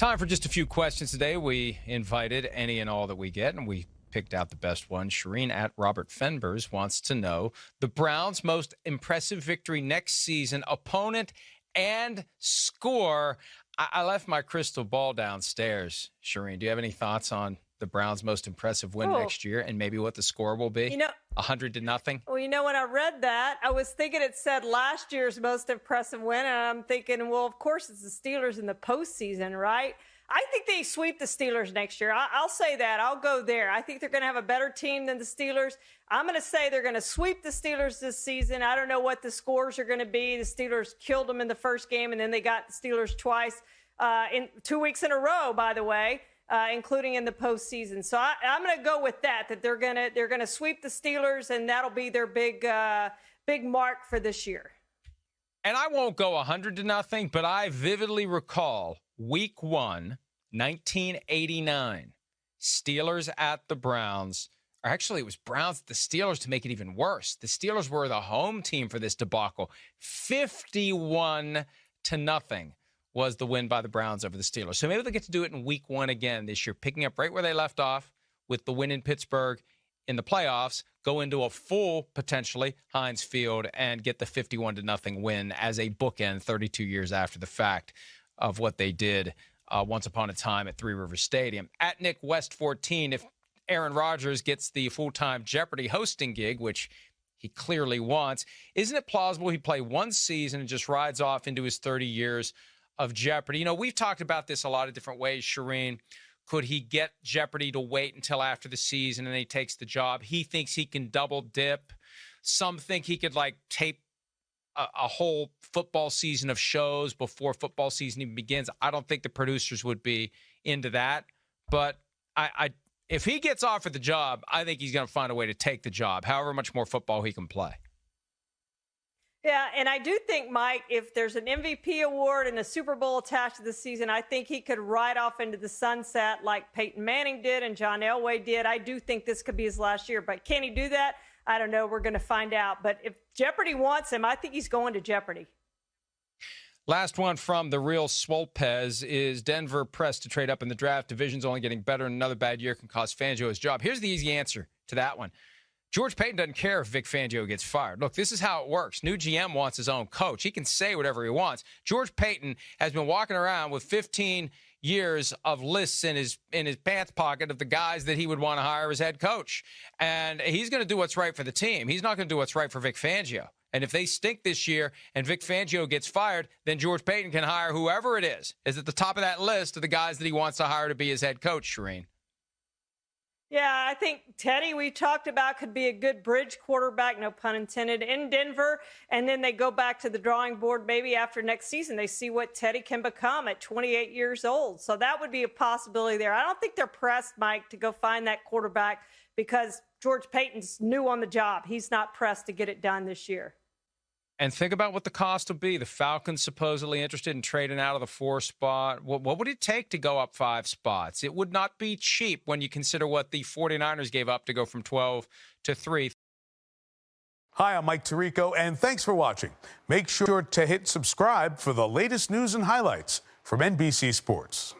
Time for just a few questions today. We invited any and all that we get, and we picked out the best one. Charean at Robert Fenbers wants to know the Browns' most impressive victory next season, opponent and score. I left my crystal ball downstairs. Charean, do you have any thoughts on the Browns' most impressive win next year and maybe what the score will be? 100-0? Well, when I read that, I was thinking it said last year's most impressive win, and I'm thinking, well, of course, it's the Steelers in the postseason, right? I think they sweep the Steelers next year. I'll say that. I'll go there. I think they're going to have a better team than the Steelers. I'm going to say they're going to sweep the Steelers this season. I don't know what the scores are going to be. The Steelers killed them in the first game, and then they got the Steelers twice in 2 weeks in a row, by the way, including in the postseason. So I'm going to go with that they're going to sweep the Steelers, and that'll be their big mark for this year. And I won't go 100-0, but I vividly recall Week 1, 1989, Steelers at the Browns. Or actually, it was Browns at the Steelers to make it even worse. The Steelers were the home team for this debacle. 51-0 was the win by the Browns over the Steelers. So maybe they'll get to do it in Week 1 again this year, picking up right where they left off with the win in Pittsburgh in the playoffs, go into a full, potentially, Heinz Field and get the 51-0 win as a bookend 32 years after the fact of what they did once upon a time at Three Rivers Stadium. At Nick West 14, if Aaron Rodgers gets the full-time Jeopardy hosting gig, which he clearly wants, isn't it plausible he play one season and just rides off into his 30 years of Jeopardy? You know, we've talked about this a lot of different ways, Charean. Could he get Jeopardy to wait until after the season and he takes the job? He thinks he can double dip. Some think he could, tape a whole football season of shows before football season even begins. I don't think the producers would be into that. But if he gets offered the job, I think he's going to find a way to take the job, however much more football he can play. Yeah, and I do think, Mike, if there's an MVP award and a Super Bowl attached to the season, I think he could ride off into the sunset like Peyton Manning did and John Elway did. I do think this could be his last year. But can he do that? I don't know. We're going to find out. But if Jeopardy wants him, I think he's going to Jeopardy. Last one from the real Swolpez is Denver pressed to trade up in the draft. Division's only getting better, and another bad year can cost Fangio his job. Here's the easy answer to that one. George Paton doesn't care if Vic Fangio gets fired. Look, this is how it works. New GM wants his own coach. He can say whatever he wants. George Paton has been walking around with 15 years of lists in his pants pocket of the guys that he would want to hire as head coach. And he's going to do what's right for the team. He's not going to do what's right for Vic Fangio. And if they stink this year and Vic Fangio gets fired, then George Paton can hire whoever it is at the top of that list of the guys that he wants to hire to be his head coach, Charean. Yeah, I think Teddy, we talked about, could be a good bridge quarterback, no pun intended, in Denver. And then they go back to the drawing board maybe after next season. They see what Teddy can become at 28 years old. So that would be a possibility there. I don't think they're pressed, Mike, to go find that quarterback because George Paton's new on the job. He's not pressed to get it done this year. And think about what the cost will be. The Falcons supposedly interested in trading out of the 4 spot. What would it take to go up 5 spots? It would not be cheap when you consider what the 49ers gave up to go from 12 to 3. Hi, I'm Mike Tirico, and thanks for watching. Make sure to hit subscribe for the latest news and highlights from NBC Sports.